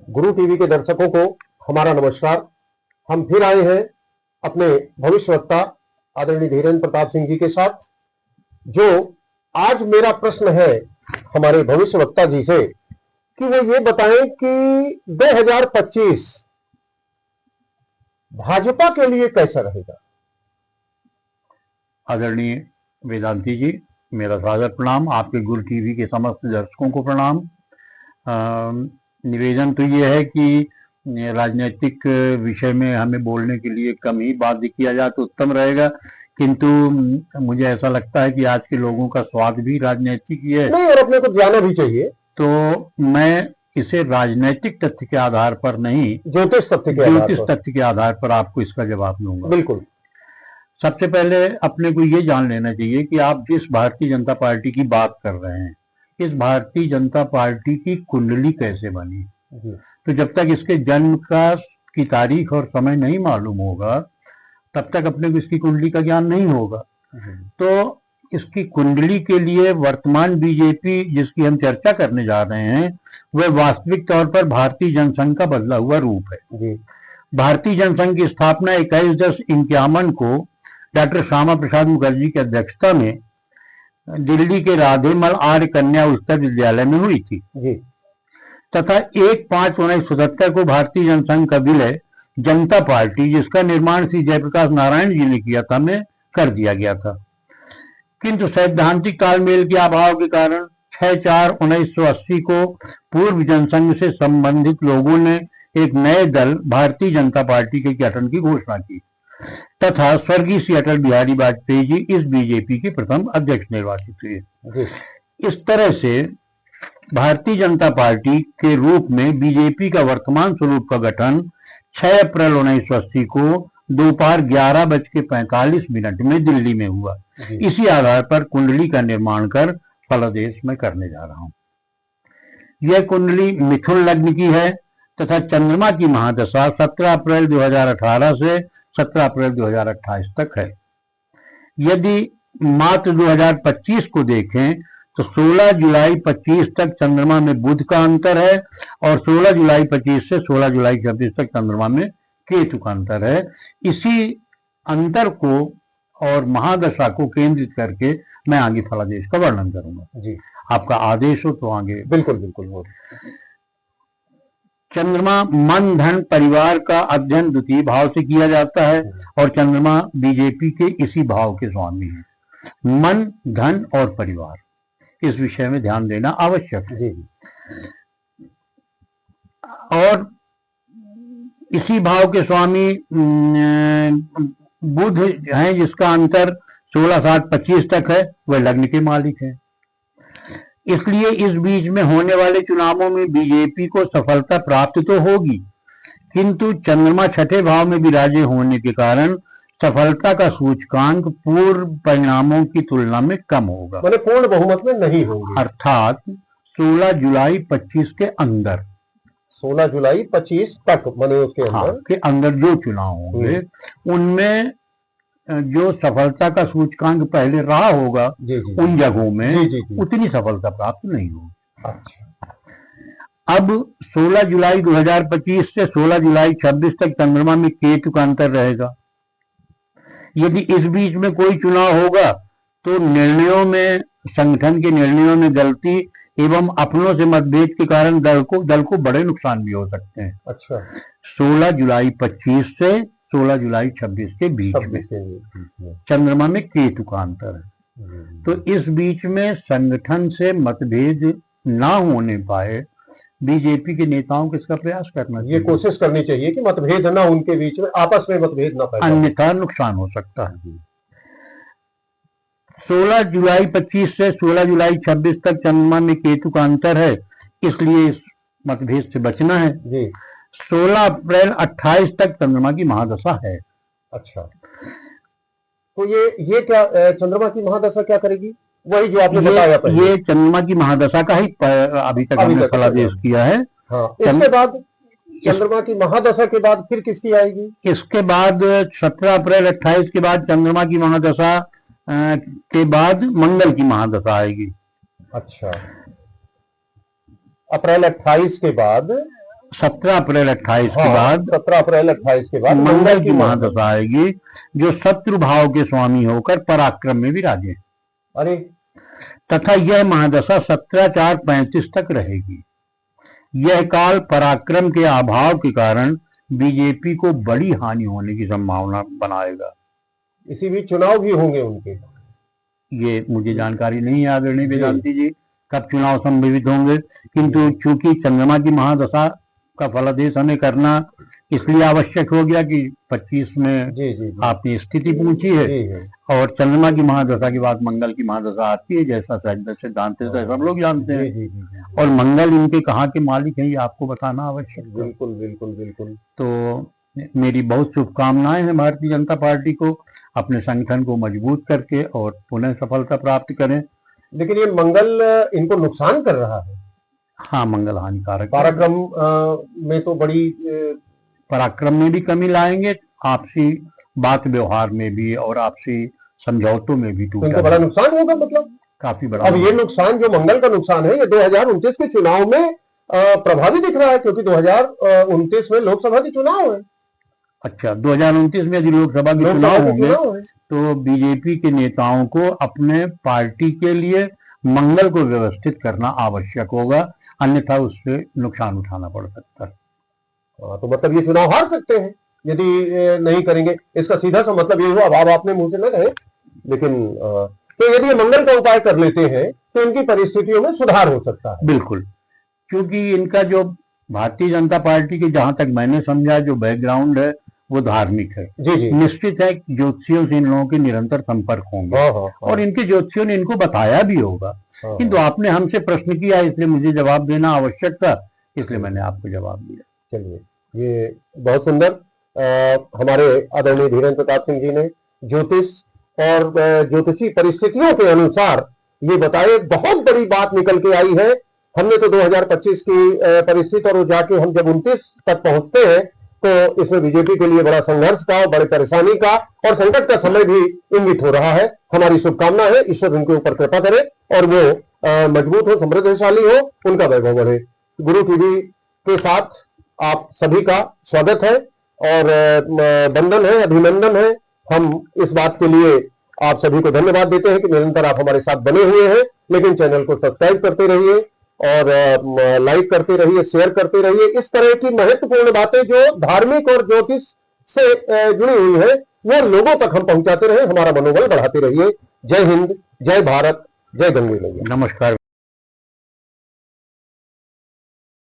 गुरु TV के दर्शकों को हमारा नमस्कार। हम फिर आए हैं अपने भविष्यवक्ता आदरणीय धीरेन्द्र प्रताप सिंह जी के साथ। जो आज मेरा प्रश्न है हमारे भविष्यवक्ता जी से कि वो ये बताएं कि 2025 भाजपा के लिए कैसा रहेगा। आदरणीय वेदांती जी, मेरा सादर प्रणाम। आपके गुरु टीवी के समस्त दर्शकों को प्रणाम। निवेदन तो ये है कि राजनीतिक विषय में हमें बोलने के लिए कम ही बात किया जाए तो उत्तम रहेगा, किंतु मुझे ऐसा लगता है कि आज के लोगों का स्वाद भी राजनीतिक ही है, नहीं, और अपने को जाना भी चाहिए। तो मैं इसे राजनीतिक तथ्य के आधार पर नहीं, ज्योतिष तथ्य के आधार पर आपको इसका जवाब दूंगा। बिल्कुल। सबसे पहले अपने को ये जान लेना चाहिए कि आप जिस भारतीय जनता पार्टी की बात कर रहे हैं, इस भारतीय जनता पार्टी की कुंडली कैसे बनी। तो जब तक इसके जन्म की तारीख और समय नहीं मालूम होगा, तब तक अपने को इसकी कुंडली का ज्ञान नहीं होगा। तो इसकी कुंडली के लिए वर्तमान बीजेपी जिसकी हम चर्चा करने जा रहे हैं, वह वास्तविक तौर पर भारतीय जनसंघ का बदला हुआ रूप है। भारतीय जनसंघ की स्थापना 21/10/51 को डॉक्टर श्यामा प्रसाद मुखर्जी की अध्यक्षता में दिल्ली के राधेमल आर्य कन्या उच्चतर विद्यालय में हुई थी तथा 1/5/1977 को भारतीय जनसंघ का विलय जनता पार्टी, जिसका निर्माण श्री जयप्रकाश नारायण जी ने किया था, में कर दिया गया था। किंतु सैद्धांतिक तालमेल के अभाव के कारण 6/4/1980 को पूर्व जनसंघ से संबंधित लोगों ने एक नए दल भारतीय जनता पार्टी के गठन की घोषणा की तथा स्वर्गीय श्री अटल बिहारी वाजपेयी जी इस बीजेपी के प्रथम अध्यक्ष निर्वाचित हुए। इस तरह से भारतीय जनता पार्टी के रूप में बीजेपी का वर्तमान स्वरूप का गठन 6 अप्रैल 1980 को दोपहर 11:45 में दिल्ली में हुआ। इसी आधार पर कुंडली का निर्माण कर फलादेश में करने जा रहा हूं। यह कुंडली मिथुन लग्न की है तथा चंद्रमा की महादशा 17 अप्रैल 2018 से 17 अप्रैल 2028 तक है। यदि मात्र 2025 को देखें तो 16 जुलाई 25 तक चंद्रमा में बुध का अंतर है और 16 जुलाई 25 से 16 जुलाई 26 तक चंद्रमा में केतु का अंतर है। इसी अंतर को और महादशा को केंद्रित करके मैं आगे फलादेश का वर्णन करूंगा। जी, आपका आदेश हो तो आगे। बिल्कुल बिल्कुल। चंद्रमा मन धन परिवार का अध्ययन द्वितीय भाव से किया जाता है और चंद्रमा बीजेपी के इसी भाव के स्वामी है। मन, धन और परिवार, इस विषय में ध्यान देना आवश्यक है। और इसी भाव के स्वामी बुध हैं, जिसका अंतर 16/7/25 तक है, वह लग्न के मालिक है। इसलिए इस बीच में होने वाले चुनावों में बीजेपी को सफलता प्राप्त तो होगी, किंतु चंद्रमा छठे भाव में विराजे होने के कारण सफलता का सूचकांक पूर्व परिणामों की तुलना में कम होगा, मतलब पूर्ण बहुमत में नहीं होंगे। अर्थात 16 जुलाई 25 के अंदर, 16 जुलाई 25 तक माने उसके अंदर जो चुनाव होंगे उनमें जो सफलता का सूचकांक पहले रहा होगा उन जगहों में उतनी सफलता प्राप्त नहीं होगी। अच्छा। अब 16 जुलाई 2025 से 16 जुलाई 26 तक चंद्रमा में केतु का अंतर रहेगा। यदि इस बीच में कोई चुनाव होगा तो निर्णयों में, संगठन के निर्णयों में गलती एवं अपनों से मतभेद के कारण दल को बड़े नुकसान भी हो सकते हैं। अच्छा। 16 जुलाई 25 से 16 जुलाई 26 के बीच में चंद्रमा में केतु का अंतर है। तो इस बीच में संगठन से मतभेद ना होने पाए बीजेपी के नेताओं को इसका प्रयास करना चाहिए। ये कोशिश करनी चाहिए कि मतभेद ना उनके बीच में, आपस में मतभेद ना पाए, अन्यथा नुकसान हो सकता है। 16 जुलाई 25 से 16 जुलाई 26 तक चंद्रमा में केतु का अंतर है, इसलिए इस मतभेद से बचना है। जी। 16 अप्रैल 28 तक चंद्रमा की महादशा है। अच्छा, तो ये क्या चंद्रमा की महादशा क्या करेगी? वही जो आपने बताया पहले। ये चंद्रमा की महादशा का ही अभी तक हमने फलादेश किया है। हाँ, इसके बाद चंद्रमा की महादशा के बाद फिर किसकी आएगी? इसके बाद 17 अप्रैल 28 के बाद चंद्रमा की महादशा के बाद मंगल की महादशा आएगी। अच्छा, अप्रैल 28 के बाद 17 अप्रैल 28 के हाँ, बाद 17 अप्रैल 28 के बाद मंगल की महादशा आएगी, जो शत्रु भाव के स्वामी होकर पराक्रम में विराजे। अरे तथा यह महादशा 17/4/35 तक रहेगी। यह काल पराक्रम के अभाव के कारण बीजेपी को बड़ी हानि होने की संभावना बनाएगा। इसी बीच चुनाव भी होंगे उनके। ये मुझे जानकारी नहीं है आदरणीय वेदांती जी, कब चुनाव संभवित होंगे, किंतु चूंकि चंद्रमा की महादशा का फलादेश हमें करना इसलिए आवश्यक हो गया कि 25 में जी जी जी आपने स्थिति पूछी है, और चंद्रमा की महादशा के बाद मंगल की महादशा आती है, जैसा सिद्धांत है सब लोग जानते हैं। जी जी और मंगल इनके कहाँ के मालिक हैं ये आपको बताना आवश्यक है। बिल्कुल बिल्कुल बिल्कुल। तो मेरी बहुत शुभकामनाएं हैं भारतीय जनता पार्टी को, अपने संगठन को मजबूत करके और पुनः सफलता प्राप्त करें। लेकिन ये मंगल इनको नुकसान कर रहा है। हाँ, मंगल हानिकारक। पराक्रम में तो बड़ी पराक्रम में भी कमी लाएंगे, आपसी बात व्यवहार में भी और आपसी समझौतों में भी तो इनको बड़ा नुकसान होगा, मतलब काफी बड़ा। अब ये नुकसान जो मंगल का नुकसान है ये 2029 के चुनाव में प्रभावी दिख रहा है, क्योंकि 2029 में लोकसभा के चुनाव है। अच्छा, 2029 में यदि लोकसभा के चुनाव होंगे तो बीजेपी के नेताओं को अपने पार्टी के लिए मंगल को व्यवस्थित करना आवश्यक होगा, अन्यथा उससे नुकसान उठाना पड़ सकता है। तो मतलब ये चुनाव हार सकते हैं यदि नहीं करेंगे। इसका सीधा सा मतलब ये हुआ, अब आपने मुंह से न कहे, लेकिन तो यदि ये मंगल का उपाय कर लेते हैं तो इनकी परिस्थितियों में सुधार हो सकता है। बिल्कुल, क्योंकि इनका जो भारतीय जनता पार्टी की जहां तक मैंने समझा जो बैकग्राउंड है वो धार्मिक है। जी जी। निश्चित है ज्योतिषियों से इन लोगों के निरंतर संपर्क होंगे। हाँ। और इनके ज्योतिषियों ने इनको बताया भी होगा। किंतु आपने हमसे प्रश्न किया इसलिए मुझे जवाब देना आवश्यक था, इसलिए मैंने आपको जवाब दिया। चलिए, ये बहुत सुंदर हमारे आदरणीय धीरेन्द्र प्रताप सिंह जी ने ज्योतिष और ज्योतिषी परिस्थितियों के अनुसार ये बताए। बहुत बड़ी बात निकल के आई है। हमने तो 2025 की परिस्थिति और जाके हम जब 29 तक पहुंचते हैं तो इसमें बीजेपी के लिए बड़ा संघर्ष का, बड़ी परेशानी का और संकट का समय भी इंगित हो रहा है। हमारी शुभकामना है ईश्वर उनके ऊपर कृपा करे और वो मजबूत हो, समृद्धशाली हो, उनका वैभव बढ़े। गुरु टीवी के साथ आप सभी का स्वागत है और वंदन है, अभिनंदन है। हम इस बात के लिए आप सभी को धन्यवाद देते हैं कि निरंतर आप हमारे साथ बने हुए हैं। लेकिन चैनल को सब्सक्राइब करते रहिए और लाइक करते रहिए, शेयर करते रहिए। इस तरह की महत्वपूर्ण बातें जो धार्मिक और ज्योतिष से जुड़ी हुई है वो लोगों तक हम पहुंचाते रहे, हमारा मनोबल बढ़ाते रहिए। जय हिंद, जय भारत, जय गंगे मैया। नमस्कार।